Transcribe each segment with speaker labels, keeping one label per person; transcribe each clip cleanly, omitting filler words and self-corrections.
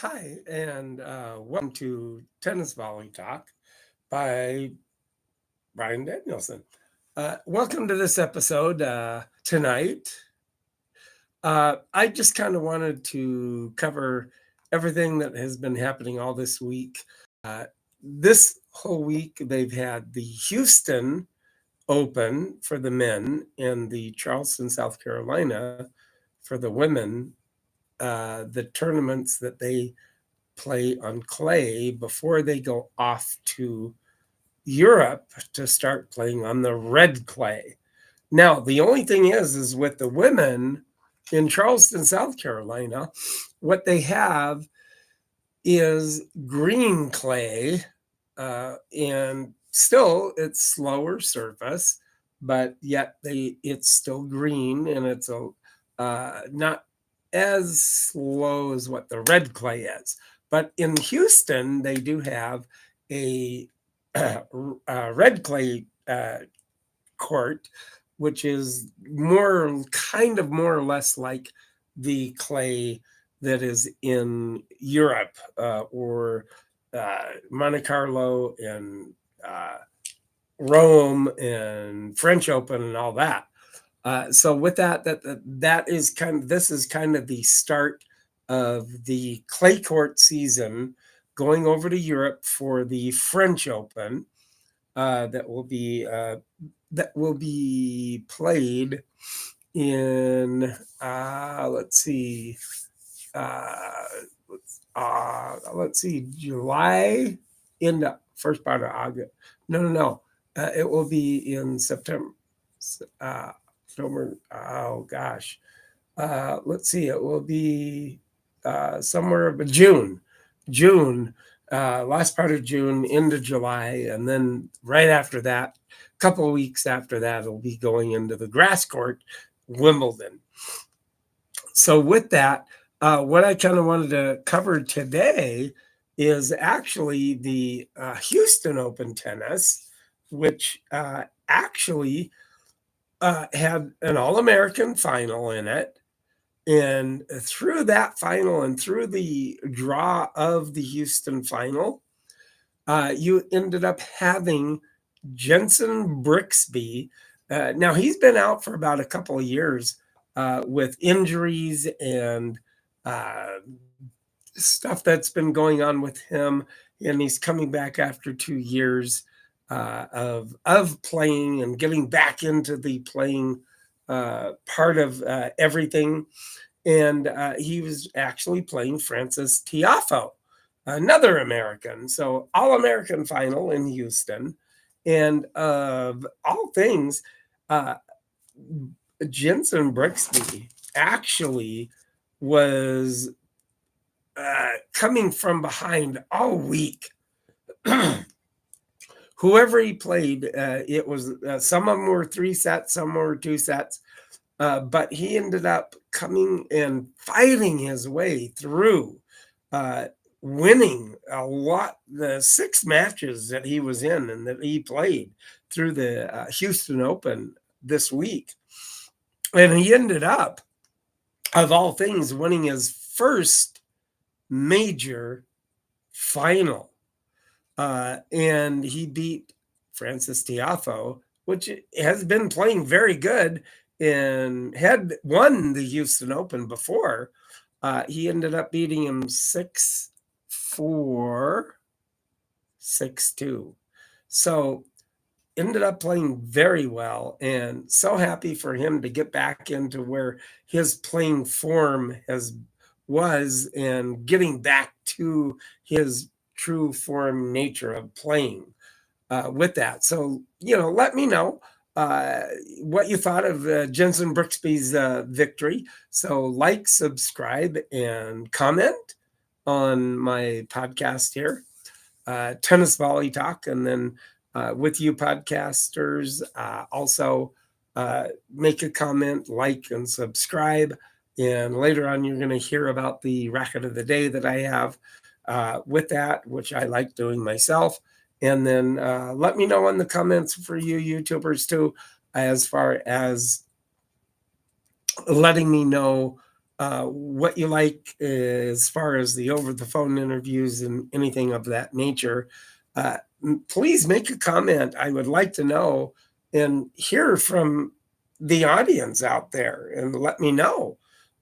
Speaker 1: Hi, and welcome to Tennis Volley Talk by Brian Danielson. Welcome to this episode tonight. I just kind of wanted to cover everything that has been happening all this week. This whole week, they've had the Houston Open for the men and the Charlston, South Carolina for the women, the tournaments that they play on clay before they go off to Europe to start playing on the red clay. Now, the only thing is with the women in Charleston, South Carolina, what they have is green clay, and still it's slower surface, but yet it's still green, and it's not as slow as what the red clay is. But in Houston, they do have a red clay court, which is more or less like the clay that is in Europe, or Monte Carlo and Rome and French Open and all that. So with this is kind of the start of the clay court season, going over to Europe for the French Open, that will be played in July into first part of August. No. It will be in September. October. Oh gosh. It will be somewhere but June, last part of June into July, and then right after that, a couple of weeks after that, it'll be going into the grass court, Wimbledon. So with that, what I kind of wanted to cover today is actually the Houston Open tennis, which actually had an All-American final in it. And through that final and through the draw of the Houston final, you ended up having Jensen Booksby. Now, he's been out for about a couple of years with injuries and stuff that's been going on with him. And he's coming back after 2 years of playing and getting back into the playing part of everything. And he was actually playing Frances Tiafoe, another American. So All-American final in Houston. And of all things, Jensen Booksby actually was coming from behind all week. Whoever he played, it was some of them were 3 sets, some were 2 sets, but he ended up coming and fighting his way through, winning a lot. The 6 matches that he was in and that he played through the Houston Open this week, and he ended up, of all things, winning his first major final. And he beat Frances Tiafoe, which has been playing very good and had won the Houston Open before. He ended up beating him 6-4, 6-2. So ended up playing very well, and so happy for him to get back into where his playing form was and getting back to his true form nature of playing with that. So, let me know what you thought of Jensen Booksby's victory. So like, subscribe, and comment on my podcast here, Tennis Volley Talk. And then with you podcasters, also make a comment, like, and subscribe. And later on, you're going to hear about the racket of the day that I have with that, which I like doing myself. And then let me know in the comments for you YouTubers too, as far as letting me know what you like as far as the over the phone interviews and anything of that nature, please make a comment. I would like to know and hear from the audience out there and let me know.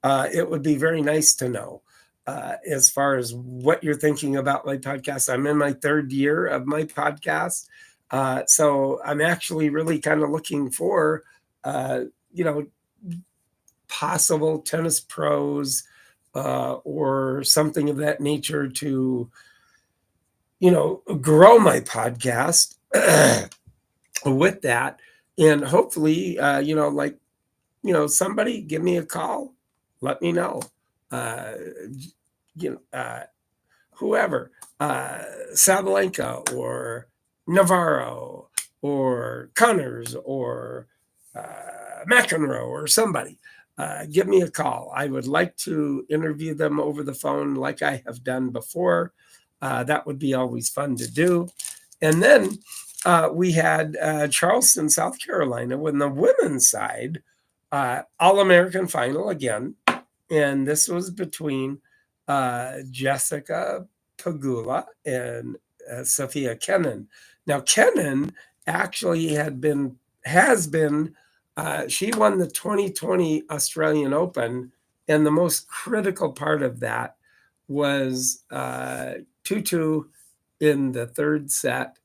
Speaker 1: It would be very nice to know as far as what you're thinking about my podcast. I'm in my third year of my podcast. So I'm actually really kind of looking for, you know, possible tennis pros or something of that nature to, grow my podcast with that. And hopefully, somebody give me a call, let me know. Uh, Whoever, Sabalenka or Navarro or Connors or McEnroe or somebody, give me a call. I would like to interview them over the phone like I have done before. That would be always fun to do. And then we had Charleston, South Carolina, when the women's side, All-American final again. And this was between Jessica Pegula and Sophia Kenin. Now, Kenin actually has been, she won the 2020 Australian Open, and the most critical part of that was 2-2 in the third set,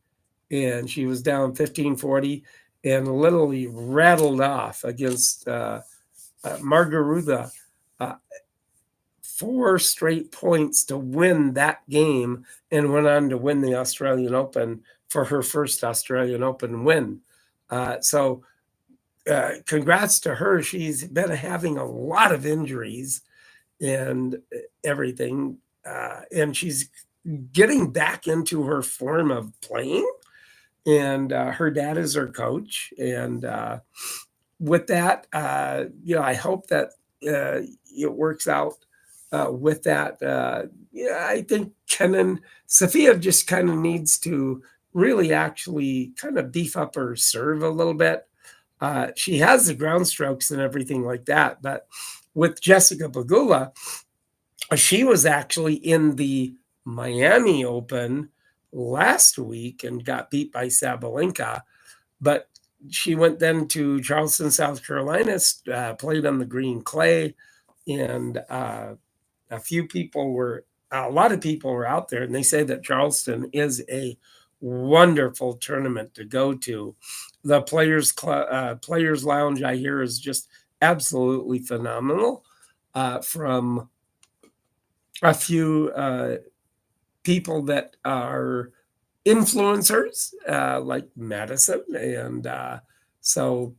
Speaker 1: and she was down 15-40 and literally rattled off against Margaruda 4 straight points to win that game, and went on to win the Australian Open for her first Australian Open win. So congrats to her. She's been having a lot of injuries and everything, and she's getting back into her form of playing, and her dad is her coach. And with that, I hope that it works out with that. I think Sophia just kind of needs to really actually kind of beef up her serve a little bit. She has the ground strokes and everything like that, but with Jessica Pegula, she was actually in the Miami Open last week and got beat by Sabalenka, but she went then to Charleston, South Carolina, played on the green clay, and a lot of people were out there, and they say that Charleston is a wonderful tournament to go to. The players lounge, I hear, is just absolutely phenomenal. From a few people that are influencers, like Madison, and so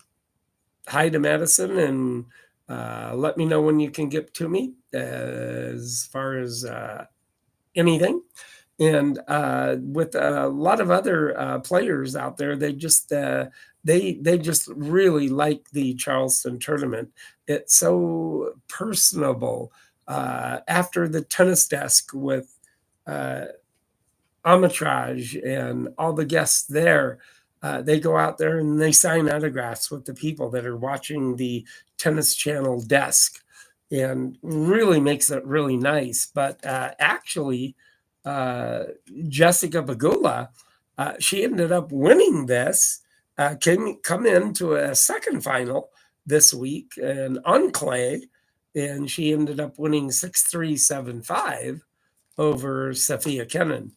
Speaker 1: hi to Madison, and let me know when you can get to me as far as anything. And with a lot of other players out there, they just really like the Charleston tournament. It's so personable. After the tennis desk with Armitage and all the guests there, they go out there and they sign autographs with the people that are watching the Tennis Channel desk, and really makes it really nice. But actually, Jessica Pegula, she ended up winning this, come into a second final this week and on clay, and she ended up winning 6-3, 7-5 over Sophia Kenin.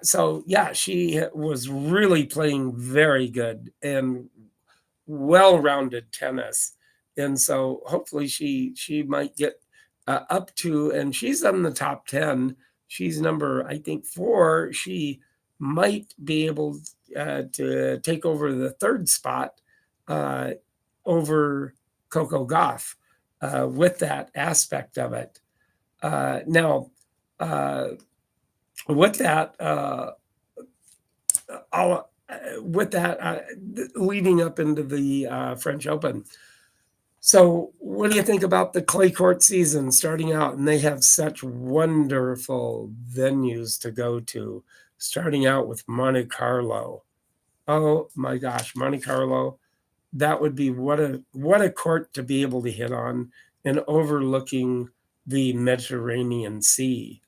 Speaker 1: So yeah, she was really playing very good and well-rounded tennis, and so hopefully she might get up to, and she's on the top 10. She's number, I think, 4. She might be able to take over the third spot over Coco Gauff with that aspect of it. Now, with that, leading up into the French Open. So what do you think about the clay court season starting out? And they have such wonderful venues to go to, starting out with Monte Carlo. Oh my gosh, Monte Carlo. That would be what a court to be able to hit on and overlooking the Mediterranean Sea.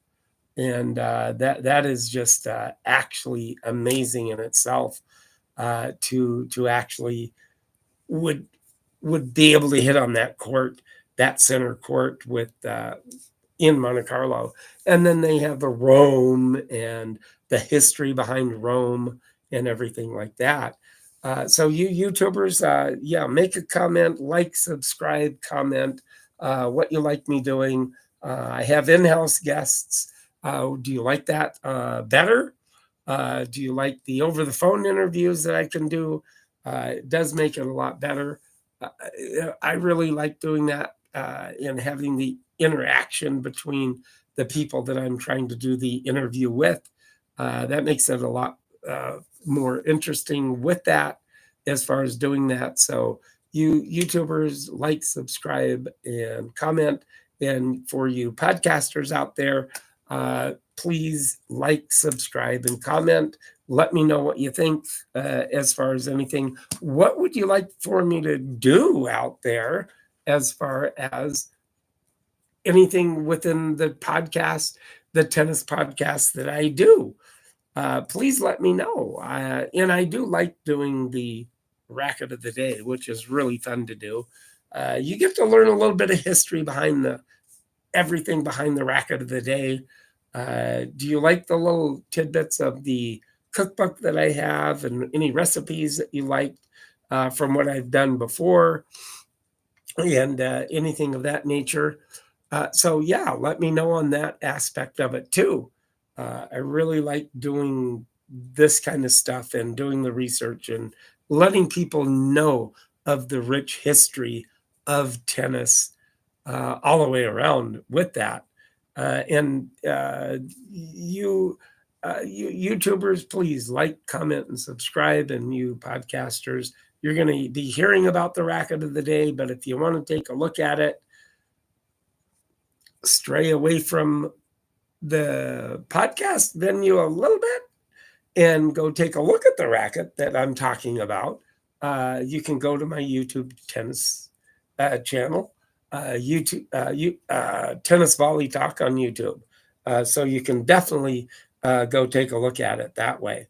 Speaker 1: And that is just actually amazing in itself, to actually would would be able to hit on that court, that center court with in Monte Carlo. And then they have the Rome and the history behind Rome and everything like that. So you YouTubers, yeah, make a comment, like, subscribe, comment what you like me doing. I have in-house guests. Do you like that better? Do you like the over-the-phone interviews that I can do? It does make it a lot better. I really like doing that and having the interaction between the people that I'm trying to do the interview with. That makes it a lot more interesting with that as far as doing that. So you YouTubers, like, subscribe, and comment. And for you podcasters out there, please like, subscribe, and comment. Let me know what you think as far as anything. What would you like for me to do out there as far as anything within the podcast, the tennis podcast that I do? Please let me know. And I do like doing the racket of the day, which is really fun to do. You get to learn a little bit of history behind everything behind the racket of the day. Do you like the little tidbits of the cookbook that I have, and any recipes that you like from what I've done before, and anything of that nature? So yeah, let me know on that aspect of it too. I really like doing this kind of stuff and doing the research and letting people know of the rich history of tennis all the way around with that. And you YouTubers, please like, comment, and subscribe. And you podcasters, you're going to be hearing about the racket of the day. But if you want to take a look at it, stray away from the podcast venue a little bit and go take a look at the racket that I'm talking about. You can go to my YouTube tennis channel, Tennis Volley Talk on YouTube. So you can definitely go take a look at it that way.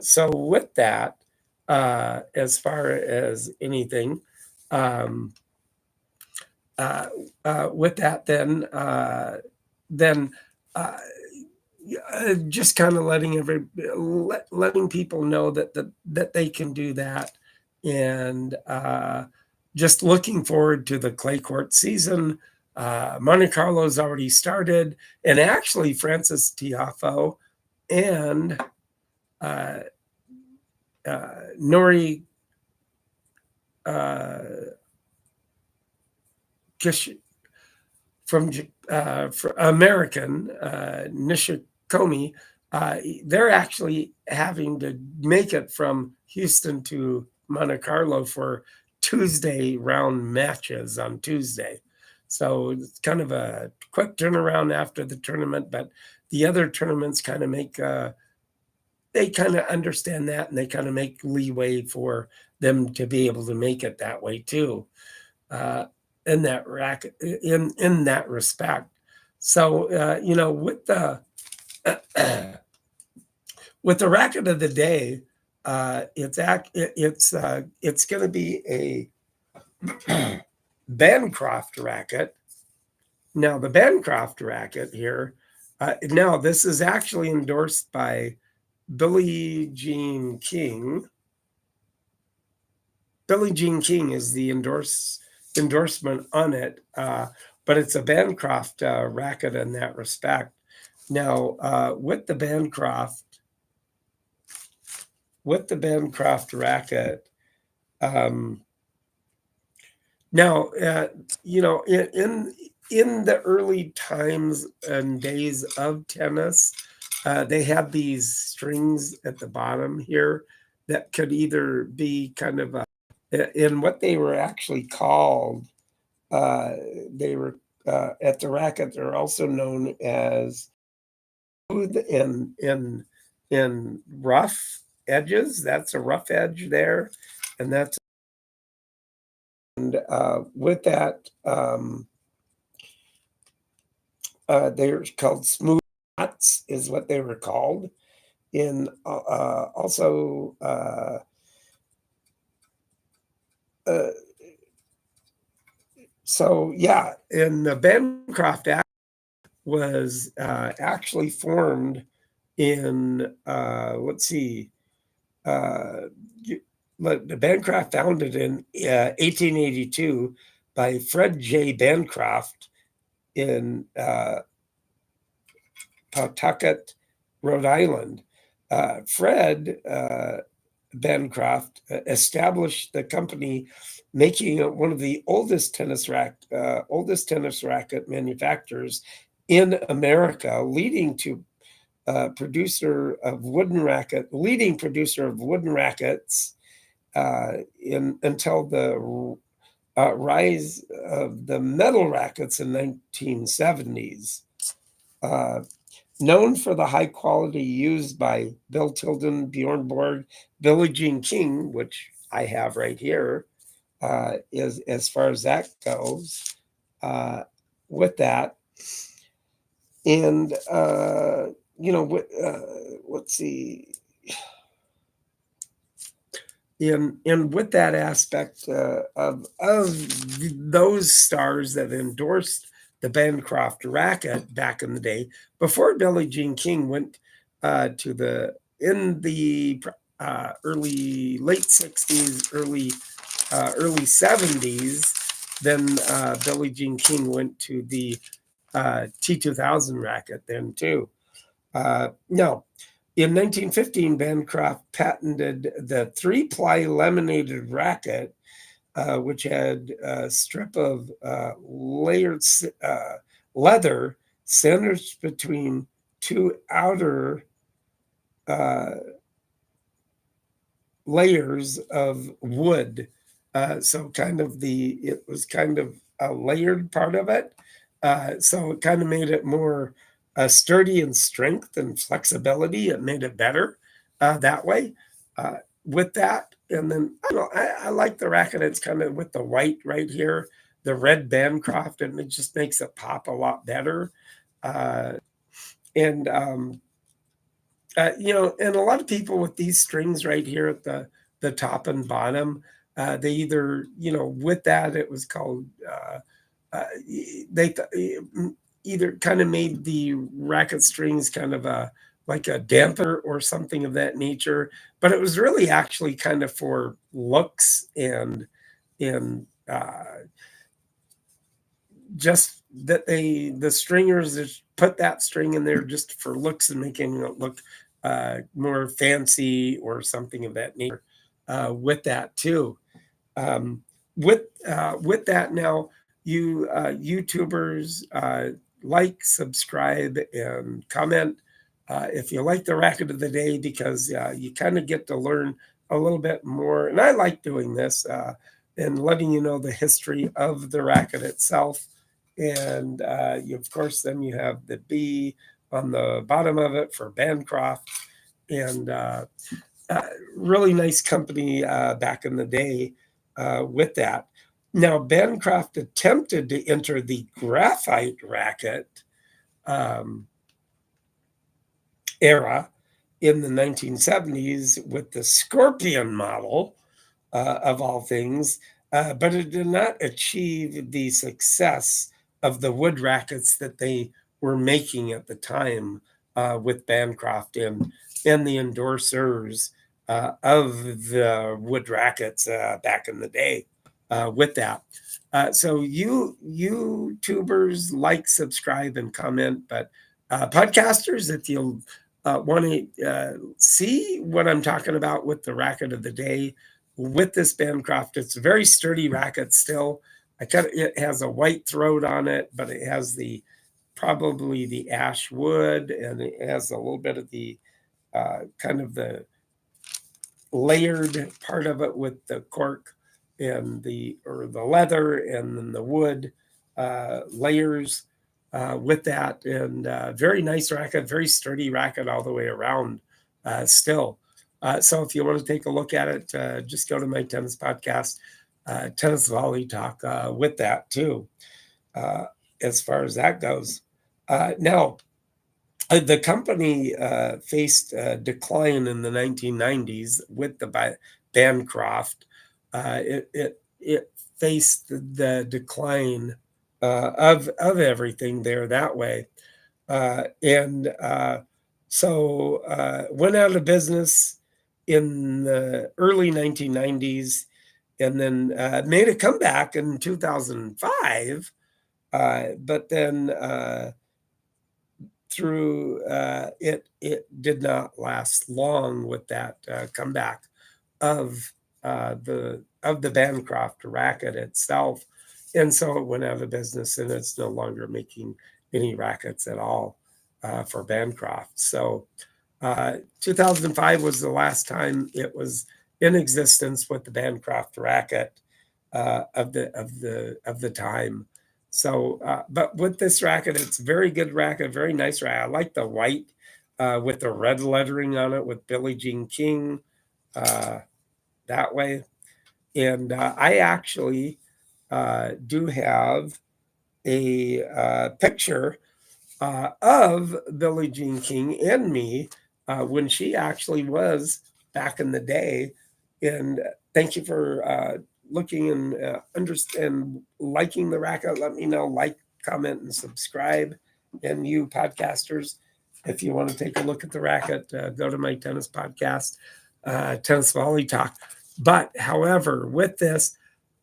Speaker 1: So with that, as far as anything, with that, then just kind of letting people know that they can do that, and just looking forward to the clay court season. Monte Carlo's already started, and actually Francis Tiafoe and Nori Kish from American Nishikomi, they're actually having to make it from Houston to Monte Carlo for Tuesday round matches on Tuesday. So it's kind of a quick turnaround after the tournament, but the other tournaments kind of make they kind of understand that, and they kind of make leeway for them to be able to make it that way too. In that racket, in that respect. So with the with the racket of the day, it's going to be a Bancroft racket. Now the Bancroft racket here, now this is actually endorsed by Billie Jean King. Billie Jean King is the endorsement on it, but it's a Bancroft racket in that respect. Now, with the Bancroft racket, now in the early times and days of tennis, they had these strings at the bottom here that could either be kind of in what they were actually called. They were at the racket. They're also known as smooth and rough edges. That's a rough edge there, and that's And with that, they're called smooth knots, is what they were called. In also, so yeah, and the Bancroft Act was actually formed in let's see, uh, the Bancroft founded in 1882 by Fred J. Bancroft in Pawtucket, Rhode Island. Fred Bancroft established the company, making it one of the oldest tennis racket manufacturers in America, leading producer of wooden rackets until the rise of the metal rackets in 1970s. Known for the high quality used by Bill Tilden, Bjorn Borg, Billie Jean King, which I have right here, is as far as that goes. With that, and let's see. And with that aspect of those stars that endorsed the Bancroft racket back in the day, before Billie Jean King went in the late 60s, early 70s, then Billie Jean King went to the T2000 racket then too. No, in 1915, Bancroft patented the three-ply laminated racket, which had a strip of layered leather sandwiched between two outer layers of wood. So it was kind of a layered part of it. So it kind of made it more sturdy in strength and flexibility. It made it better that way. With that, and then I like the racket. It's kind of with the white right here, the red Bancroft, and it just makes it pop a lot better. And and a lot of people with these strings right here at the top and bottom, they either, with that, it was called, they either kind of made the racket strings kind of like a damper or something of that nature, but it was really actually kind of for looks and just that the stringers just put that string in there just for looks and making it look more fancy or something of that nature with that too. With that now, you YouTubers, like, subscribe, and comment if you like the racket of the day, because you kind of get to learn a little bit more. And I like doing this and letting you know the history of the racket itself. And of course, then you have the B on the bottom of it for Bancroft, and really nice company back in the day with that. Now, Bancroft attempted to enter the graphite racket era in the 1970s with the Scorpion model, of all things, but it did not achieve the success of the wood rackets that they were making at the time with Bancroft and the endorsers of the wood rackets back in the day with that. So you YouTubers, like, subscribe, and comment, but podcasters, if you'll want to see what I'm talking about with the racket of the day, with this Bancroft, it's a very sturdy racket still. It has a white throat on it, but it has probably the ash wood, and it has a little bit of the kind of the layered part of it with the cork and the leather and then the wood layers with that. And very nice racket, very sturdy racket all the way around still. So if you want to take a look at it, just go to my tennis podcast tennis volley talk with that too, as far as that goes. Now, the company faced a decline in the 1990s with the Bancroft. It faced the decline of everything there that way, and so went out of business in the early 1990s, and then made a comeback in 2005. But then through it did not last long with that comeback of the Bancroft racket itself, and so it went out of business, and it's no longer making any rackets at all for Bancroft. So 2005 was the last time it was in existence with the Bancroft racket of the time. So, but with this racket, it's a very good racket, very nice racket. I like the white with the red lettering on it with Billie Jean King that way. And I actually do have a picture of Billie Jean King and me when she actually was back in the day. And thank you for looking and understand liking the racket. Let me know, like, comment, and subscribe. And you podcasters, if you want to take a look at the racket, go to my tennis podcast, Tennis Volley Talk. But however, with this,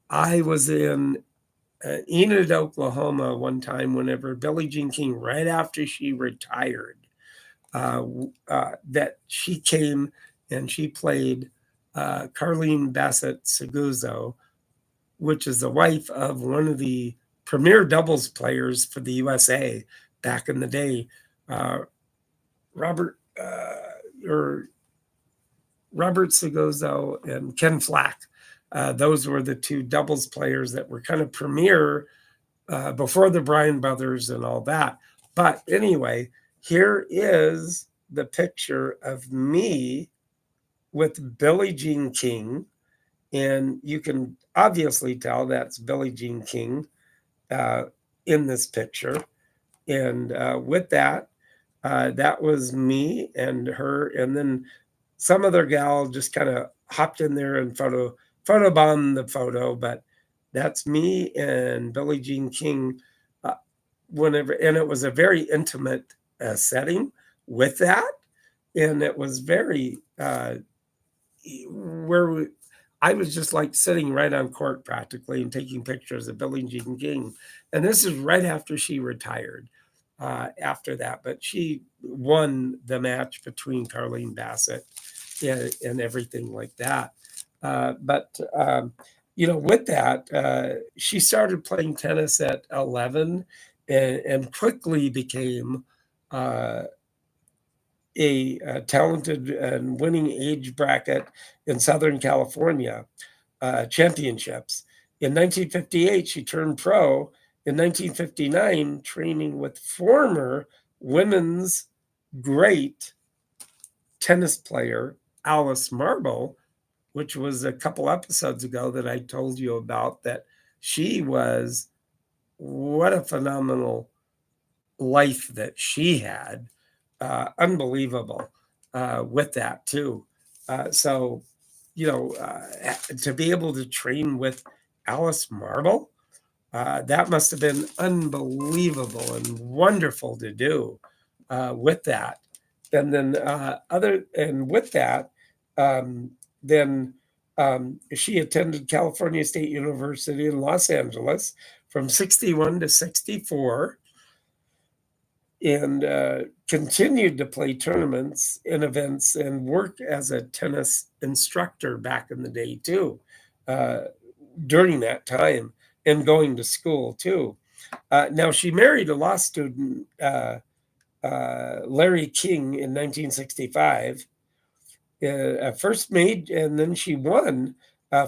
Speaker 1: I was in Enid, Oklahoma one time whenever Billie Jean King, right after she retired, that she came and she played Carlene Bassett-Seguzo, which is the wife of one of the premier doubles players for the USA back in the day, Robert Seguzo and Ken Flack. Those were the two doubles players that were kind of premier before the Bryan brothers and all that. But anyway, here is the picture of me with Billie Jean King. And you can obviously tell that's Billie Jean King in this picture. And with that, that was me and her. And then some other gal just kind of hopped in there and photobombed the photo. But that's me and Billie Jean King whenever. And it was a very intimate setting with that. And it was very I was just like sitting right on court practically and taking pictures of Billie Jean King. And this is right after she retired after that. But she won the match between Carlene Bassett and everything like that. But with that, she started playing tennis at 11 and quickly became a talented and winning age bracket in Southern California championships. In 1958, she turned pro. In 1959, training with former women's great tennis player Alice Marble, which was a couple episodes ago that I told you about, that she was, what a phenomenal life that she had. Unbelievable with that too. So, to be able to train with Alice Marble, that must have been unbelievable and wonderful to do with that. And then with that, then she attended California State University in Los Angeles from 61 to 64. And continued to play tournaments and events and work as a tennis instructor back in the day too, during that time, and going to school too. Now she married a law student, Larry King, in 1965. And then she won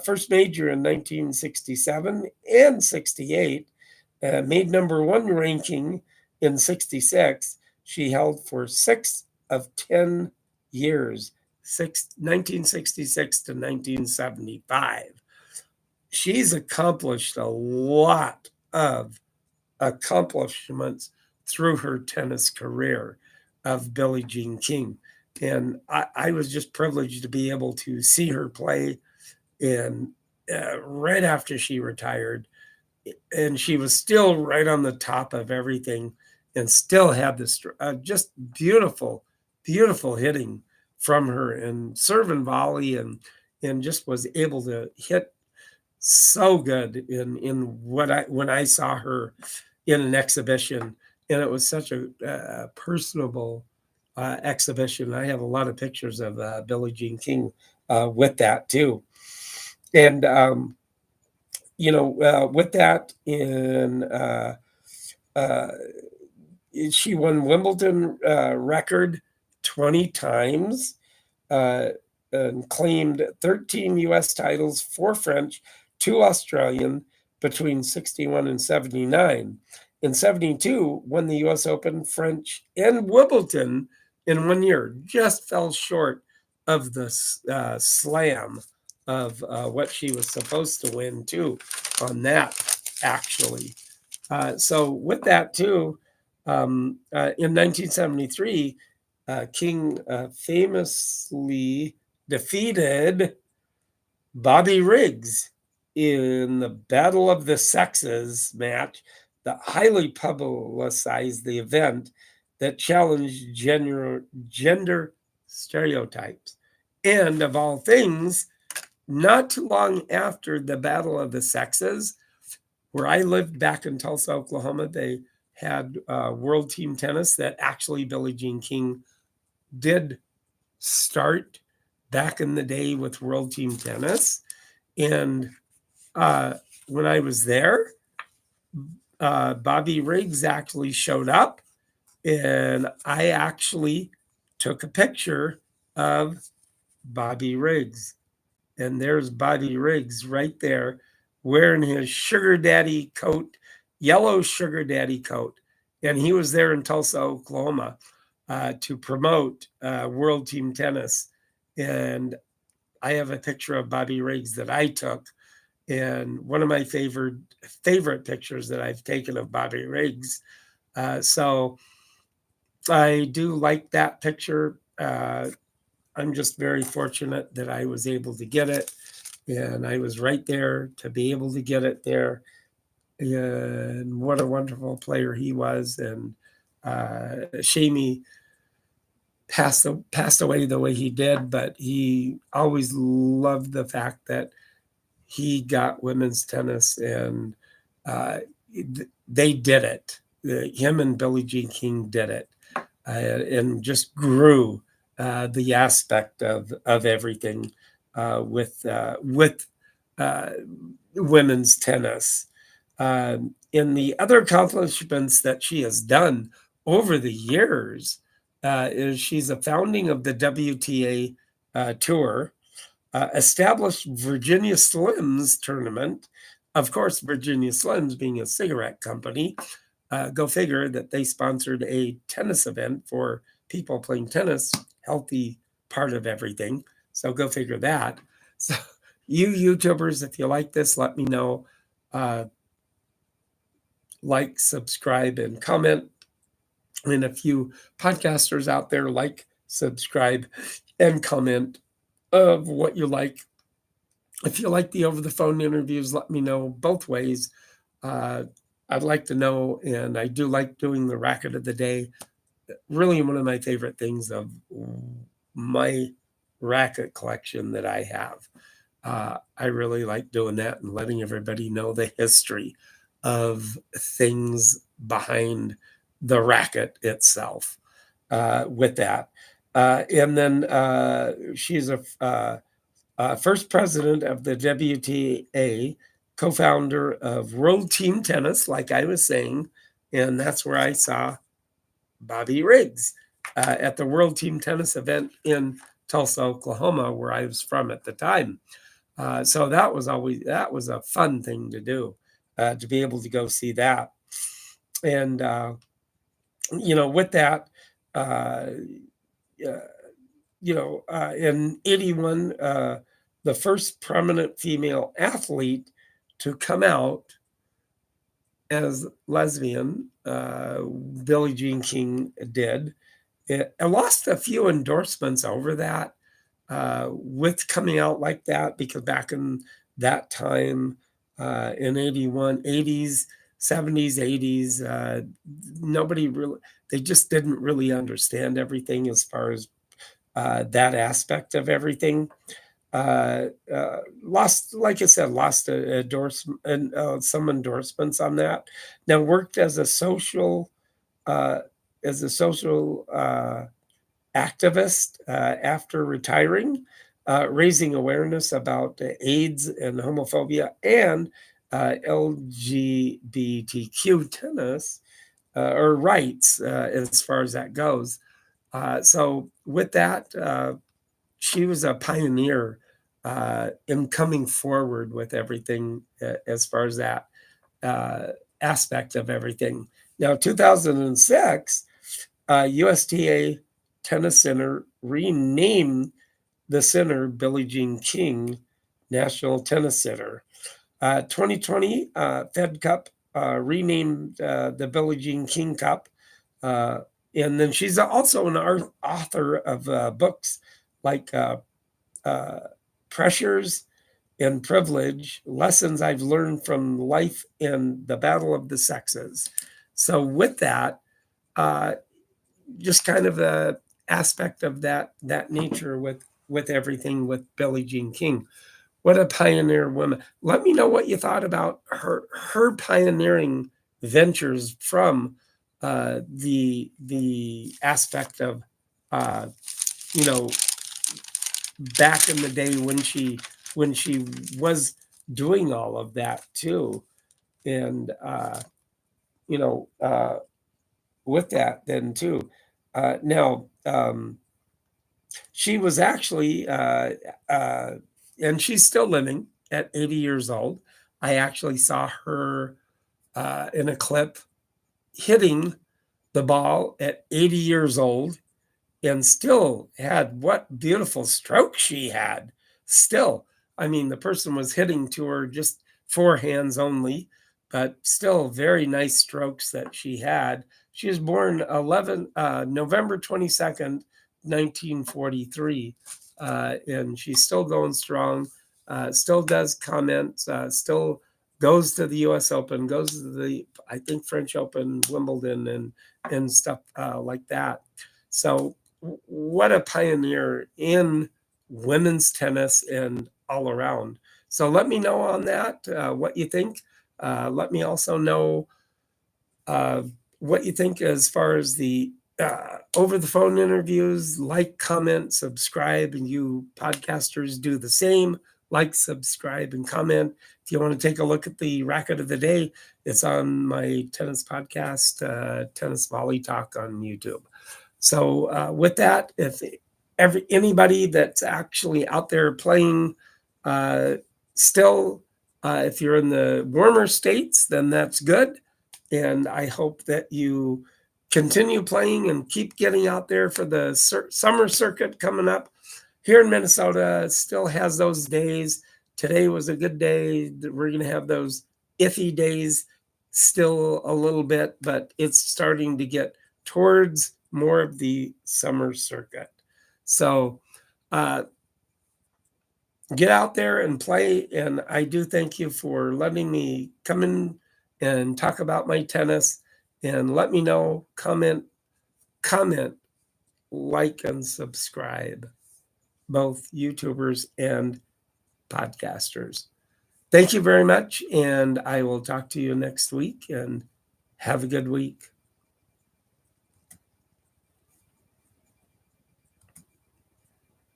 Speaker 1: first major in 1967 and 68. Made number one ranking in 66. She held for 6 of 10 years, 1966 to 1975. she's accomplished a lot of accomplishments through her tennis career of Billie Jean King. And I was just privileged to be able to see her play. And right after she retired, and she was still right on the top of everything and still had this just beautiful, beautiful hitting from her and serve and volley and just was able to hit so good in what I when I saw her in an exhibition, and it was such a personable exhibition. I have a lot of pictures of Billie Jean King with that too, and with that uh, she won Wimbledon record 20 times. Uh, and claimed 13 U.S. titles, 4 French, 2 Australian between 61 and 79. In 72, won the U.S. Open, French, and Wimbledon in 1 year. Just fell short of the slam of what she was supposed to win, too, on that, actually. So with that, too, in 1973, King famously defeated Bobby Riggs in the Battle of the Sexes match that highly publicized the event that challenged gender stereotypes. And of all things, not too long after the Battle of the Sexes, where I lived back in Tulsa, Oklahoma, they had World Team Tennis that actually Billie Jean King did start back in the day with World Team Tennis. And when I was there, Bobby Riggs actually showed up, and I actually took a picture of Bobby Riggs. And there's Bobby Riggs right there wearing his sugar daddy coat, yellow sugar daddy coat. And he was there in Tulsa, Oklahoma to promote World Team Tennis. And I have a picture of Bobby Riggs that I took. And one of my favorite pictures that I've taken of Bobby Riggs. So I do like that picture. I'm just very fortunate that I was able to get it. And I was right there to be able to get it there. And what a wonderful player he was. And shame he passed away the way he did, but he always loved the fact that he got women's tennis, and they did it. Him and Billie Jean King did it, and just grew the aspect of everything with women's tennis. In the other accomplishments that she has done over the years, is she's a founding of the WTA tour, established Virginia Slims tournament. Of course, Virginia Slims being a cigarette company, go figure that they sponsored a tennis event for people playing tennis, healthy part of everything. So go figure that. So you YouTubers, if you like this, let me know. Like, subscribe, and comment. And a few podcasters out there, like, subscribe, and comment of what you like. If you like the over-the-phone interviews, let me know both ways. I'd like to know, and I do like doing the racket of the day. Really one of my favorite things of my racket collection that I have. I really like doing that and letting everybody know the history of things behind the racket itself with that. And then she's a first president of the WTA, co-founder of World Team Tennis, like I was saying, and that's where I saw Bobby Riggs at the World Team Tennis event in Tulsa, Oklahoma, where I was from at the time. So that was a fun thing to do, to be able to go see that. And with that, in '81, the first prominent female athlete to come out as lesbian. Billie Jean King did. I lost a few endorsements over that with coming out like that, because back in that time, in 81, 80s, 70s, 80s, nobody really, they just didn't really understand everything as far as that aspect of everything. Lost, like I said, lost some endorsements on that. Now worked as a social uh, activist after retiring, raising awareness about AIDS and homophobia and LGBTQ tennis or rights as far as that goes. So with that, she was a pioneer in coming forward with everything as far as that uh, aspect of everything. Now, 2006, USTA Tennis Center renamed the center Billie Jean King National Tennis Center. 2020, Fed Cup renamed the Billie Jean King Cup. And then she's also an author of books like Pressures and Privilege, Lessons I've Learned from Life in the Battle of the Sexes. So with that, just kind of a aspect of that nature with everything with Billie Jean King. What a pioneer woman. Let me know what you thought about her pioneering ventures from the aspect of you know, back in the day when she was doing all of that too. And you know, with that then too. Now, she was actually, and she's still living at 80 years old. I actually saw her in a clip hitting the ball at 80 years old and still had what beautiful stroke she had. Still, I mean, the person was hitting to her just forehands only, but still very nice strokes that she had. She was born November 22nd, 1943, and she's still going strong, still does comments, still goes to the U.S. Open, goes to the, I think, French Open, Wimbledon, and stuff like that. So what a pioneer in women's tennis and all around. So let me know on that, what you think. Let me also know what you think as far as the over the phone interviews. Like, comment, subscribe, and you podcasters do the same. Like, subscribe, and comment. If you want to take a look at the racket of the day, it's on my tennis podcast, Tennis Volley Talk on YouTube. So with that, if anybody that's actually out there playing still, if you're in the warmer states, then that's good. And I hope that you continue playing and keep getting out there for the summer circuit coming up. Here in Minnesota, it still has those days. Today was a good day. We're going to have those iffy days still a little bit, but it's starting to get towards more of the summer circuit. So get out there and play. And I do thank you for letting me come in and talk about my tennis. And let me know, comment, like, and subscribe, both YouTubers and podcasters. Thank you very much. And I will talk to you next week, and have a good week.